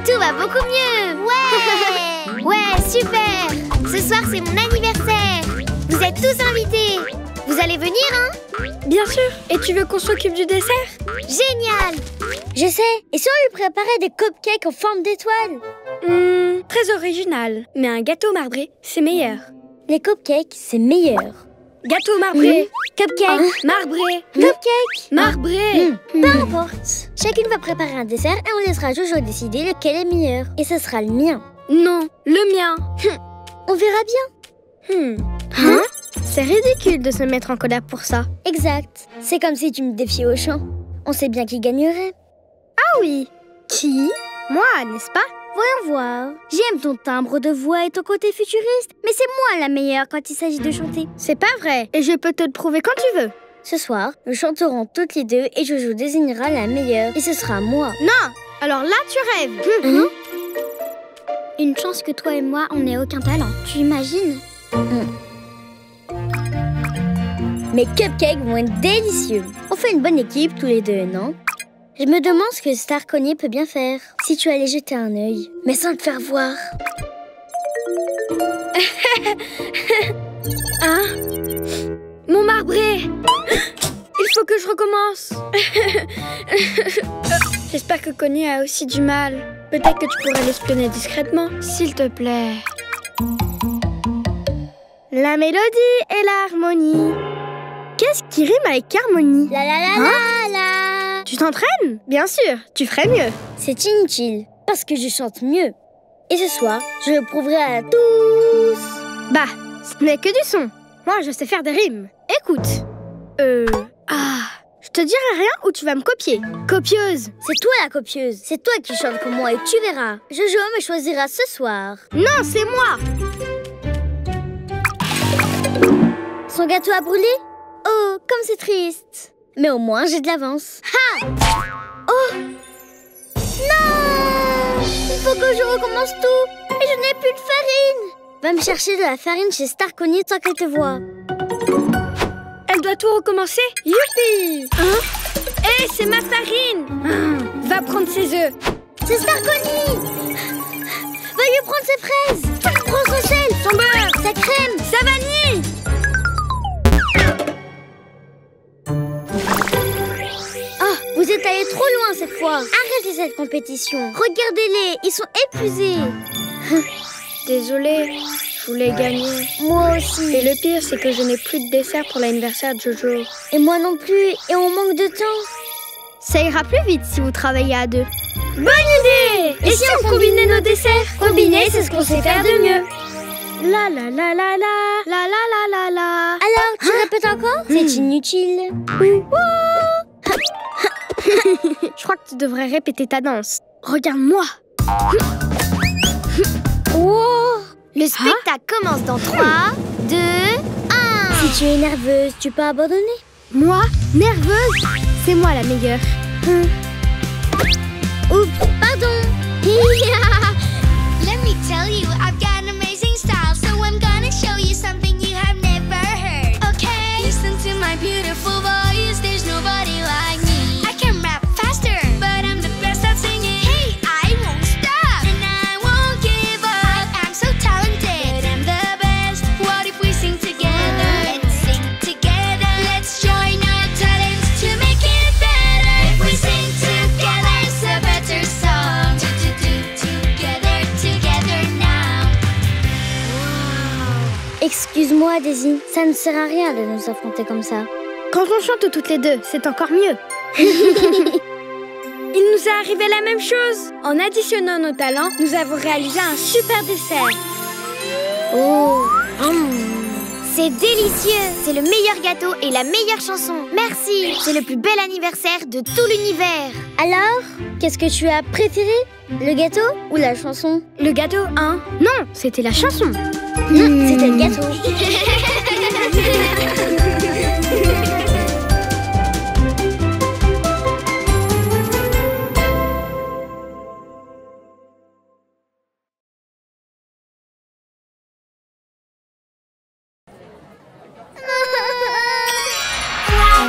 tout va beaucoup mieux. Ouais. Ouais, super. Ce soir, c'est mon anniversaire. Vous êtes tous invités. Vous allez venir, hein? Bien sûr. Et tu veux qu'on s'occupe du dessert? Génial. Je sais. Et si on lui préparait des cupcakes en forme d'étoile? Très original. Mais un gâteau marbré, c'est meilleur. Les cupcakes, c'est meilleur. Gâteau marbré. Cupcake. Marbré. Cupcake. Marbré. Peu importe. Chacune va préparer un dessert et on laissera Jojo décider lequel est meilleur. Et ce sera le mien. Non, le mien. On verra bien. Hein? C'est ridicule de se mettre en colère pour ça. Exact. C'est comme si tu me défiais au chant. On sait bien qui gagnerait. Ah oui. Qui? Moi, n'est-ce pas? Voyons voir. J'aime ton timbre de voix et ton côté futuriste, mais c'est moi la meilleure quand il s'agit de chanter. C'est pas vrai. Et je peux te le prouver quand tu veux. Ce soir, nous chanterons toutes les deux et Jojo désignera la meilleure. Et ce sera moi. Non. Alors là, tu rêves. Une chance que toi et moi, on n'ait aucun talent. Tu imagines? Mes cupcakes vont être délicieux. On fait une bonne équipe tous les deux, non? Je me demande ce que Starconi peut bien faire. Si tu allais jeter un œil, mais sans te faire voir. Hein? Mon marbré! Il faut que je recommence. J'espère que Connie a aussi du mal. Peut-être que tu pourrais l'espionner discrètement, s'il te plaît. La mélodie et l'harmonie. Qu'est-ce qui rime avec harmonie? La la la la la. Tu t'entraînes? Bien sûr, tu ferais mieux. C'est inutile, parce que je chante mieux. Et ce soir, je le prouverai à tous. Bah, ce n'est que du son. Moi, je sais faire des rimes. Écoute. Je te dirai rien ou tu vas me copier. Copieuse. C'est toi la copieuse. C'est toi qui chantes comme moi et tu verras. Jojo me choisira ce soir. Non, c'est moi. Son gâteau a brûlé? Oh, comme c'est triste. Mais au moins, j'ai de l'avance. Ha! Oh! Non! Il faut que je recommence tout. Et je n'ai plus de farine. Va me chercher de la farine chez Starconi sans qu'elle te voie. Elle doit tout recommencer? Youpi! Hé, c'est ma farine! Va prendre ses œufs. C'est Starconi! Va lui prendre ses fraises. Prends son sel, son beurre, sa crème, sa vanille. Oh, vous êtes allés trop loin cette fois. Arrêtez cette compétition. Regardez-les, ils sont épuisés. Désolée, je voulais gagner. Moi aussi. Et le pire, c'est que je n'ai plus de dessert pour l'anniversaire de Jojo. Et moi non plus, et on manque de temps. Ça ira plus vite si vous travaillez à deux. Bonne idée! Et si on combinait nos desserts? Combiner, c'est ce qu'on sait faire de mieux. La la la la la, la la la la la. Alors, tu répètes encore? C'est inutile. Je crois que tu devrais répéter ta danse. Regarde-moi. Wow. Le spectacle commence dans 3, 2, 1. Si tu es nerveuse, tu peux abandonner. Moi? Nerveuse? C'est moi la meilleure. Oups, pardon. Let me tell you, I've got an amazing style, so I'm gonna show you something you have never heard. Okay, listen to my beautiful voice, there's nobody like me. I can rap faster, but I'm the best at singing. Hey, I won't stop, and I won't give up. I'm so talented, I'm the best. What if we sing together? Let's sing together. Let's join our talents to make it better. If we sing together, it's a better song. Together now. Excuse-moi, Daisy, ça ne sert à rien de nous affronter comme ça. Quand on chante toutes les deux, c'est encore mieux. Il nous est arrivé la même chose. En additionnant nos talents, nous avons réalisé un super dessert. Oh, C'est délicieux. C'est le meilleur gâteau et la meilleure chanson. Merci. C'est le plus bel anniversaire de tout l'univers. alors, qu'est-ce que tu as préféré? Le gâteau ou la chanson? Le gâteau, hein? Non, c'était la chanson. Non, c'était le gâteau.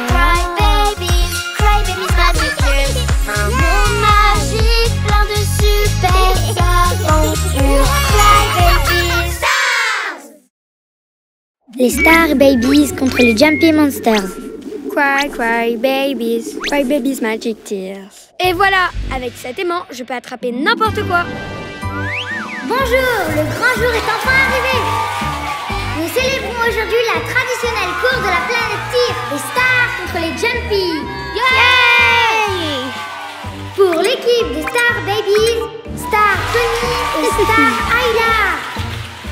Cry babies, magic years. Un monde magique, plein de super Les Star Babies contre les Jumpy Monsters. Cry babies magic tears. Et voilà, avec cet aimant, je peux attraper n'importe quoi. Bonjour, le grand jour est enfin arrivé. Nous célébrons aujourd'hui la traditionnelle course de la planète Tyr, les stars contre les Jumpy. Yay! Pour l'équipe des Star Babies, Star Tony et Star Ayla.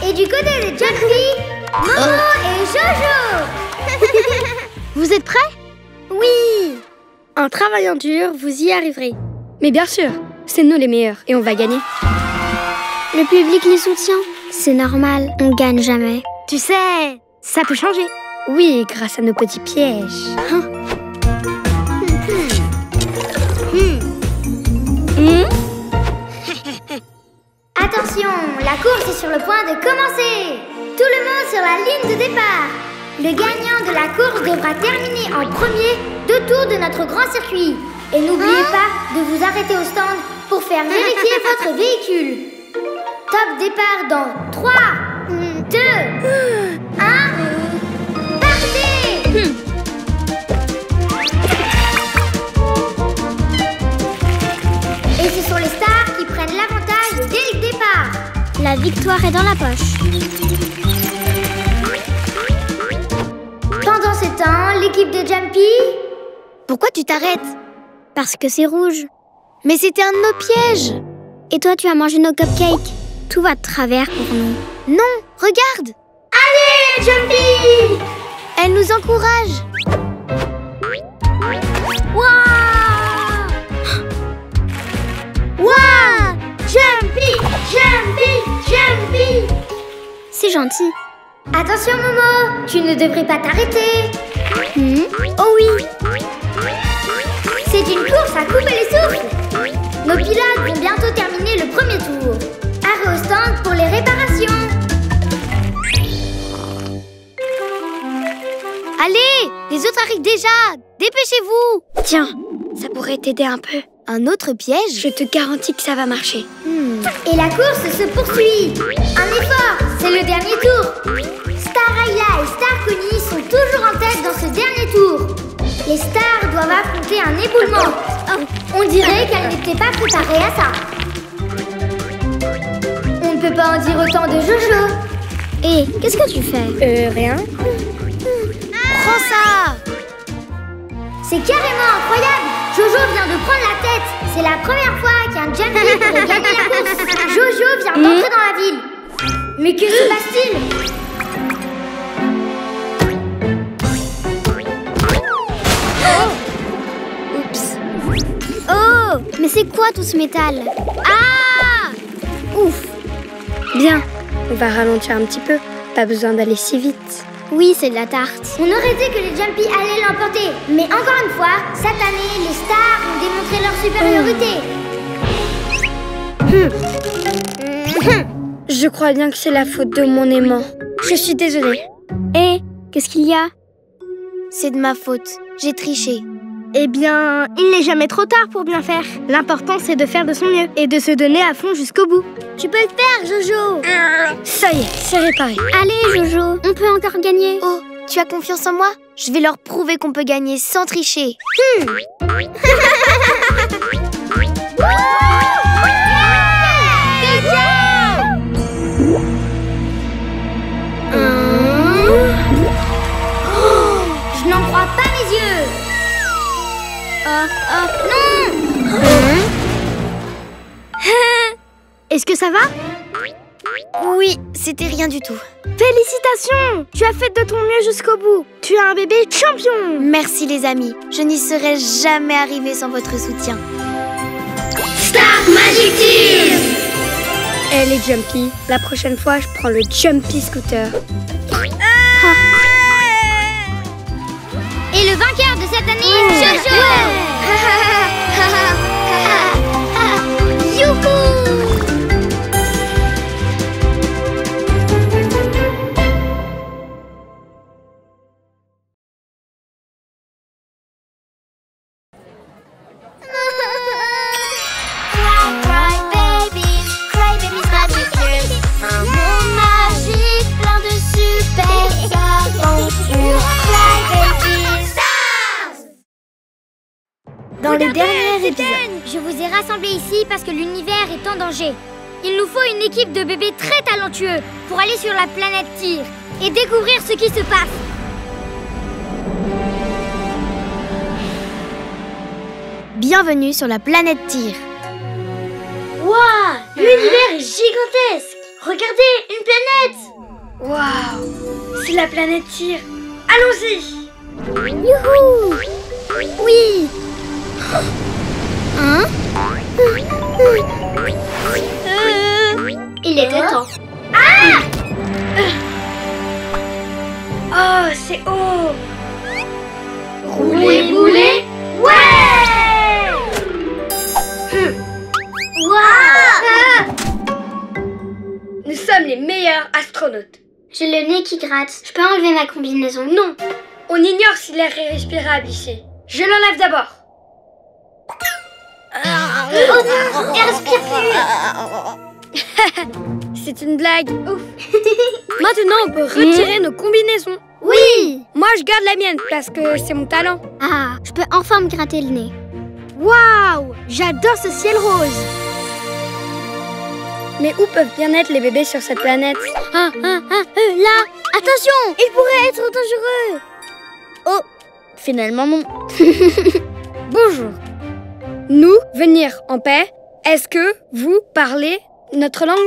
Et du côté des Jumpy, Momo et Jojo. Vous êtes prêts? Oui! En travaillant dur, vous y arriverez. Mais bien sûr, c'est nous les meilleurs et on va gagner. Le public les soutient. C'est normal, on gagne jamais. Tu sais, ça peut changer. Oui, grâce à nos petits pièges. Attention, la course est sur le point de commencer. Tout le monde sur la ligne de départ. Le gagnant de la course devra terminer en premier 2 tours de notre grand circuit. Et n'oubliez pas de vous arrêter au stand pour faire vérifier votre véhicule. Top départ dans 3, 2, 1, partez! Et ce sont les stars qui prennent l'avantage dès le départ. La victoire est dans la poche. Pendant ce temps, l'équipe de Jumpy... Pourquoi tu t'arrêtes? Parce que c'est rouge. Mais c'était un de nos pièges. Et toi, tu as mangé nos cupcakes. Tout va de travers pour nous. Non, regarde. Allez, Jumpy! Elle nous encourage. Waouh! Waouh! Jumpy! Jumpy! Jumpy! C'est gentil. Attention, Momo, tu ne devrais pas t'arrêter. Oh oui. C'est une course à couper les souffles. Nos pilotes vont bientôt terminer le premier tour. Arrêt au stand pour les réparations. Allez, les autres arrivent déjà. Dépêchez-vous. Tiens, ça pourrait t'aider un peu. Un autre piège? Je te garantis que ça va marcher. Et la course se poursuit. Un effort, c'est le dernier tour. Star Ayla et Star Connie sont toujours en tête dans ce dernier tour. Les stars doivent affronter un éboulement. On dirait qu'elles n'étaient pas préparées à ça. On ne peut pas en dire autant de Jojo. Et qu'est-ce que tu fais? Rien. Prends ça. C'est carrément incroyable. Jojo vient de prendre la tête. C'est la première fois qu'un Jumpy pourrait gagner la course. Jojo vient d'entrer dans la ville. Mais que se passe-t-il? Oh, mais c'est quoi tout ce métal? Ah! Ouf. Bien, on va ralentir un petit peu. Pas besoin d'aller si vite. Oui, c'est de la tarte. On aurait dit que les Jumpy allaient l'emporter. Mais encore une fois, cette année, les stars ont démontré leur supériorité. Je crois bien que c'est la faute de mon aimant. Je suis désolée. Et qu'est-ce qu'il y a? C'est de ma faute. J'ai triché. Eh bien, il n'est jamais trop tard pour bien faire. L'important, c'est de faire de son mieux et de se donner à fond jusqu'au bout. Tu peux le faire, Jojo. Ça y est, c'est réparé. Allez, Jojo, on peut encore gagner. Oh, tu as confiance en moi? Je vais leur prouver qu'on peut gagner sans tricher. Je n'en crois pas mes yeux. Non. Est-ce que ça va? Oui, c'était rien du tout. Félicitations! Tu as fait de ton mieux jusqu'au bout. Tu es un bébé champion. Merci les amis. Je n'y serais jamais arrivée sans votre soutien. Star Magic Tears! Elle est Jumpy. La prochaine fois, je prends le Jumpy Scooter. Et le vainqueur de cette année, Jojo! Youhou! Cry babies magic tears. Un monde magique plein de super stars. Je vous ai rassemblés ici parce que l'univers est en danger. Il nous faut une équipe de bébés très talentueux pour aller sur la planète Tyr et découvrir ce qui se passe. Bienvenue sur la planète Tyr. Waouh, l'univers est gigantesque. Regardez, une planète. Waouh, c'est la planète Tyr. Allons-y. Youhou! Oui! Hein? Il était temps. Oh, c'est haut. Roulez, boulez, ouais! Waouh! Nous sommes les meilleurs astronautes. J'ai le nez qui gratte. Je peux enlever ma combinaison? Non, on ignore si l'air est respirable ici. Je l'enlève d'abord. Oh non! Elle respire plus! C'est une blague. Ouf. Maintenant, on peut retirer nos combinaisons. Oui! Moi, je garde la mienne parce que c'est mon talent. Ah, je peux enfin me gratter le nez. Waouh, j'adore ce ciel rose. Mais où peuvent bien être les bébés sur cette planète? Là! Attention! Il pourrait être dangereux! Oh, finalement non. Bonjour. Nous, venir en paix, est-ce que vous parlez notre langue?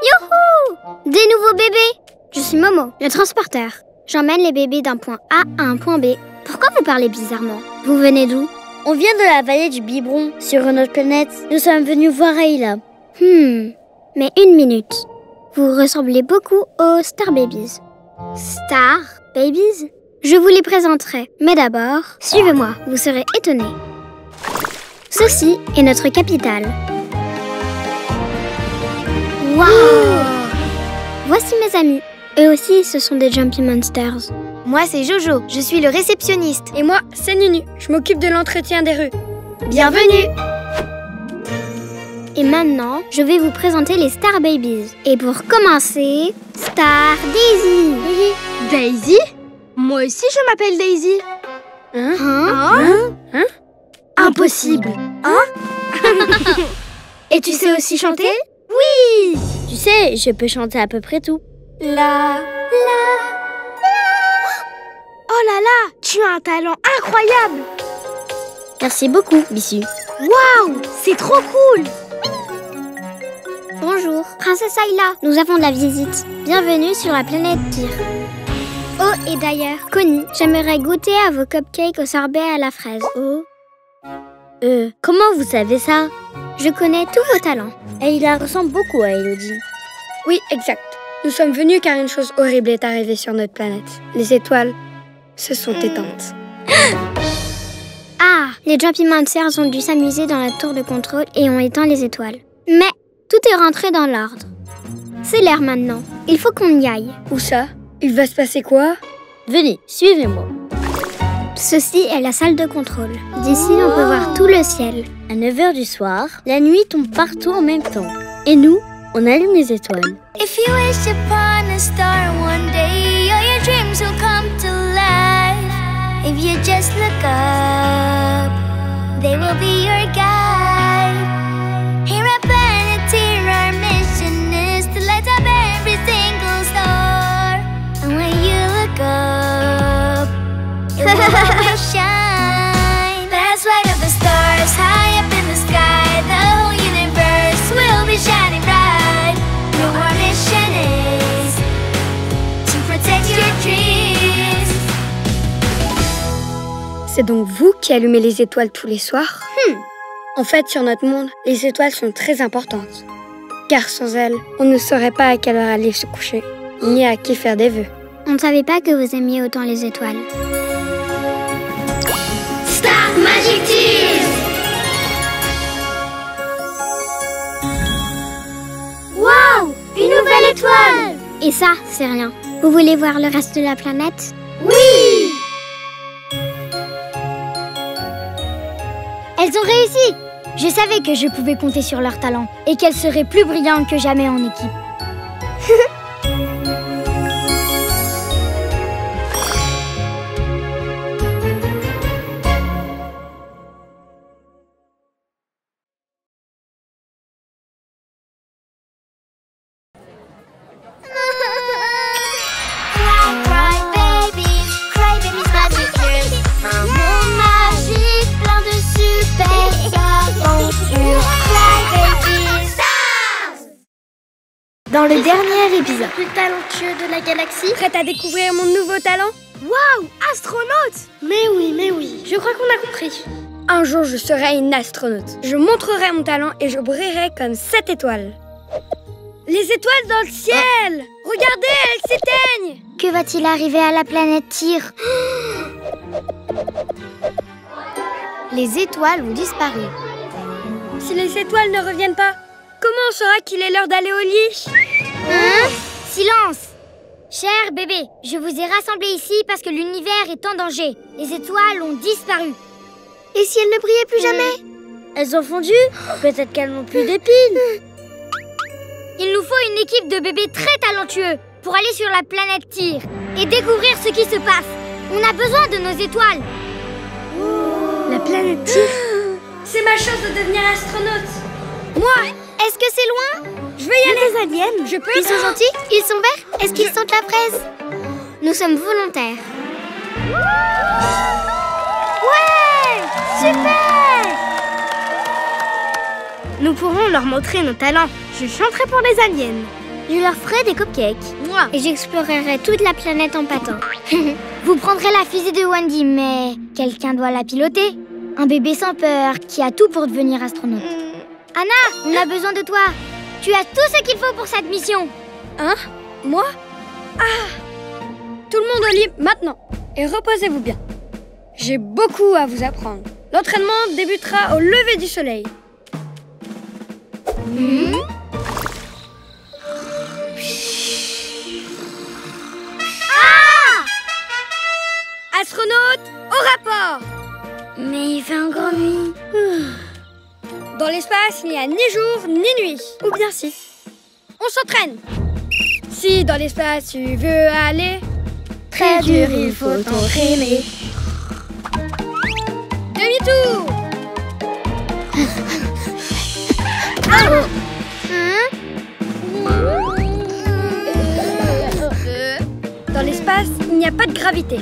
Youhou! Des nouveaux bébés! Je suis Momo, le transporteur. J'emmène les bébés d'un point A à un point B. Pourquoi vous parlez bizarrement? Vous venez d'où? On vient de la vallée du Biberon, sur notre planète. Nous sommes venus voir Ayla. Mais une minute. Vous ressemblez beaucoup aux Star Babies. Star Babies? Je vous les présenterai. Mais d'abord, suivez-moi, vous serez étonnés. Ceci est notre capitale. Waouh! Voici mes amis. Eux aussi, ce sont des Jumpy Monsters. Moi, c'est Jojo. Je suis le réceptionniste. Et moi, c'est Nunu. Je m'occupe de l'entretien des rues. Bienvenue! Et maintenant, je vais vous présenter les Star Babies. Et pour commencer, Star Daisy. Daisy? Moi aussi, je m'appelle Daisy. Impossible. Et tu sais aussi chanter? Oui! Tu sais, je peux chanter à peu près tout. Oh là là, tu as un talent incroyable. Merci beaucoup, Bissu. Waouh, c'est trop cool. Bonjour, Princesse Ayla. Nous avons de la visite. Bienvenue sur la planète Tyr. Oh, et d'ailleurs, Connie, j'aimerais goûter à vos cupcakes au sorbet à la fraise. Oh. Comment vous savez ça? Je connais tous vos talents. Ayla ressemble beaucoup à Elodie. Oui, exact. Nous sommes venus car une chose horrible est arrivée sur notre planète. Les étoiles se sont éteintes. Ah, les Jumpy Monsters ont dû s'amuser dans la tour de contrôle et ont éteint les étoiles. Mais tout est rentré dans l'ordre. C'est l'heure maintenant. Il faut qu'on y aille. Où ça? Il va se passer quoi? Venez, suivez-moi. Ceci est la salle de contrôle. D'ici, on peut voir tout le ciel. À 9h du soir, la nuit tombe partout en même temps. Et nous, on allume les étoiles. If you wish upon a star one day, all your dreams will come to life. If you just look up, they will be your guide. Here at Planet Tyr, our mission is to light up every single star. And when you look up, it will always shine. Let's light up the stars high up in the sky. The whole universe will be shining bright. Our mission is to protect your dreams. C'est donc vous qui allumez les étoiles tous les soirs? En fait, sur notre monde, les étoiles sont très importantes. Car sans elles, on ne saurait pas à quelle heure aller se coucher, ni à qui faire des vœux. On ne savait pas que vous aimiez autant les étoiles. Star Magic Tears. Waouh! Une nouvelle étoile! Et ça, c'est rien. Vous voulez voir le reste de la planète? Oui! Elles ont réussi! Je savais que je pouvais compter sur leur talent et qu'elles seraient plus brillantes que jamais en équipe. Dans le dernier épisode, le plus talentueux de la galaxie. Prête à découvrir mon nouveau talent? Waouh, astronaute! Mais oui, je crois qu'on a compris. Un jour, je serai une astronaute. Je montrerai mon talent et je brillerai comme 7 étoiles. Les étoiles dans le ciel! Regardez, elles s'éteignent! Que va-t-il arriver à la planète Tyr? Les étoiles ont disparu. Si les étoiles ne reviennent pas, comment on saura qu'il est l'heure d'aller au lit? Hein? Silence! Cher bébé, je vous ai rassemblés ici parce que l'univers est en danger. Les étoiles ont disparu. Et si elles ne brillaient plus jamais? Elles ont fondu? Peut-être qu'elles n'ont plus d'épines. Il nous faut une équipe de bébés très talentueux pour aller sur la planète Tyr et découvrir ce qui se passe. On a besoin de nos étoiles. La planète Tyr? C'est ma chance de devenir astronaute. Moi, Est-ce que c'est loin? je vais y aller. Des aliens? Je peux? Ils sont gentils? Ils sont verts? Est-ce qu'ils sentent la fraise? Nous sommes volontaires. Ouais! Super! Nous pourrons leur montrer nos talents. Je chanterai pour les aliens. Je leur ferai des cupcakes. Moi. Et j'explorerai toute la planète en patin. Vous prendrez la fusée de Wendy, mais quelqu'un doit la piloter. Un bébé sans peur qui a tout pour devenir astronaute. Anna, on a besoin de toi. Tu as tout ce qu'il faut pour cette mission. Hein? Moi? Ah! Tout le monde au lit maintenant. Et reposez-vous bien. J'ai beaucoup à vous apprendre. L'entraînement débutera au lever du soleil. Astronaute, au rapport! Mais il fait encore nuit. Dans l'espace, il n'y a ni jour ni nuit. Ou bien si. On s'entraîne. Si dans l'espace tu veux aller, Très dur, il faut t'entraîner. demi-tour. Dans l'espace, il n'y a pas de gravité.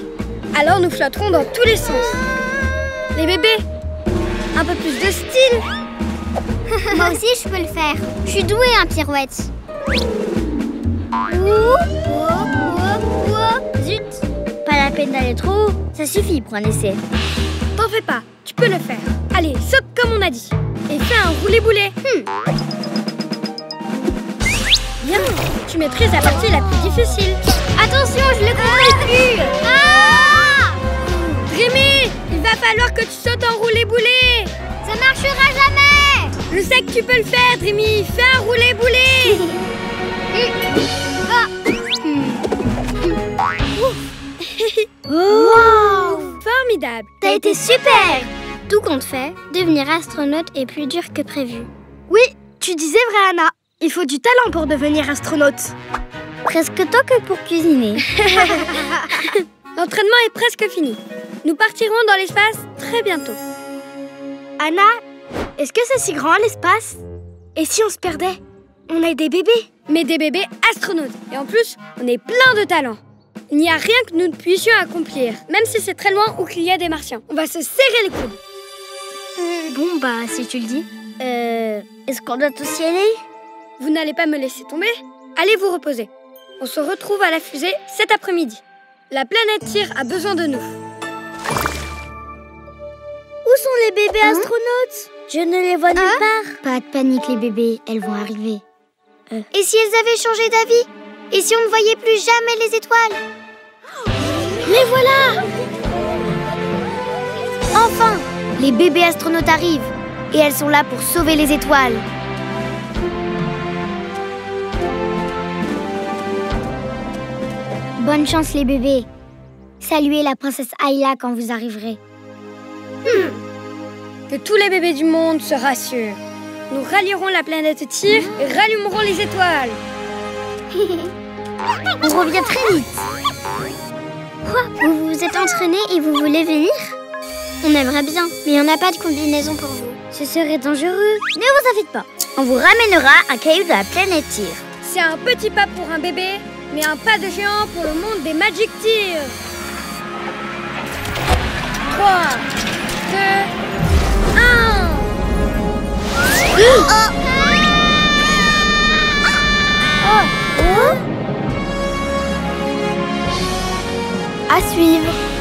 Alors nous flotterons dans tous les sens. Les bébés, un peu plus de style. Moi aussi, je peux le faire. Je suis douée en pirouette. Zut! Pas la peine d'aller trop haut. Ça suffit pour un essai. T'en fais pas, tu peux le faire. Allez, saute comme on a dit. Et fais un roulé-boulet. Bien, tu maîtrises la partie la plus difficile. Attention, je le comprends plus. Ah! Dreamy, il va falloir que tu sautes en roulé-boulet. Ça marchera jamais. Je sais que tu peux le faire, Dreamy. Fais un roulé-boulet. Wow! Formidable. T'as été super. Tout compte fait, devenir astronaute est plus dur que prévu. Oui, tu disais vrai, Anna. Il faut du talent pour devenir astronaute. Presque tant que pour cuisiner. L'entraînement est presque fini. Nous partirons dans l'espace très bientôt. Anna, est-ce que c'est si grand l'espace? Et si on se perdait? On est des bébés. Mais des bébés astronautes. Et en plus, on est plein de talent. Il n'y a rien que nous ne puissions accomplir, même si c'est très loin ou qu'il y a des martiens. On va se serrer les coudes. Bon, bah, si tu le dis. Est-ce qu'on doit tous y aller? Vous n'allez pas me laisser tomber? Allez vous reposer. On se retrouve à la fusée cet après-midi. La planète Tyr a besoin de nous. Où sont les bébés astronautes? Je ne les vois nulle part. Pas de panique les bébés, elles vont arriver. Et si elles avaient changé d'avis? Et si on ne voyait plus jamais les étoiles? Les voilà! Enfin, les bébés astronautes arrivent. Et elles sont là pour sauver les étoiles. Bonne chance les bébés. Saluez la princesse Ayla quand vous arriverez. Que tous les bébés du monde se rassurent. Nous rallierons la planète Tyr et rallumerons les étoiles. On revient très vite. Quoi? Vous vous êtes entraînés et vous voulez venir? On aimerait bien, mais on n'a pas de combinaison pour vous. Ce serait dangereux. Ne vous en faites pas. On vous ramènera un caillou de la planète Tyr. C'est un petit pas pour un bébé, mais un pas de géant pour le monde des Magic Tyr. 3, 2, 1. À suivre.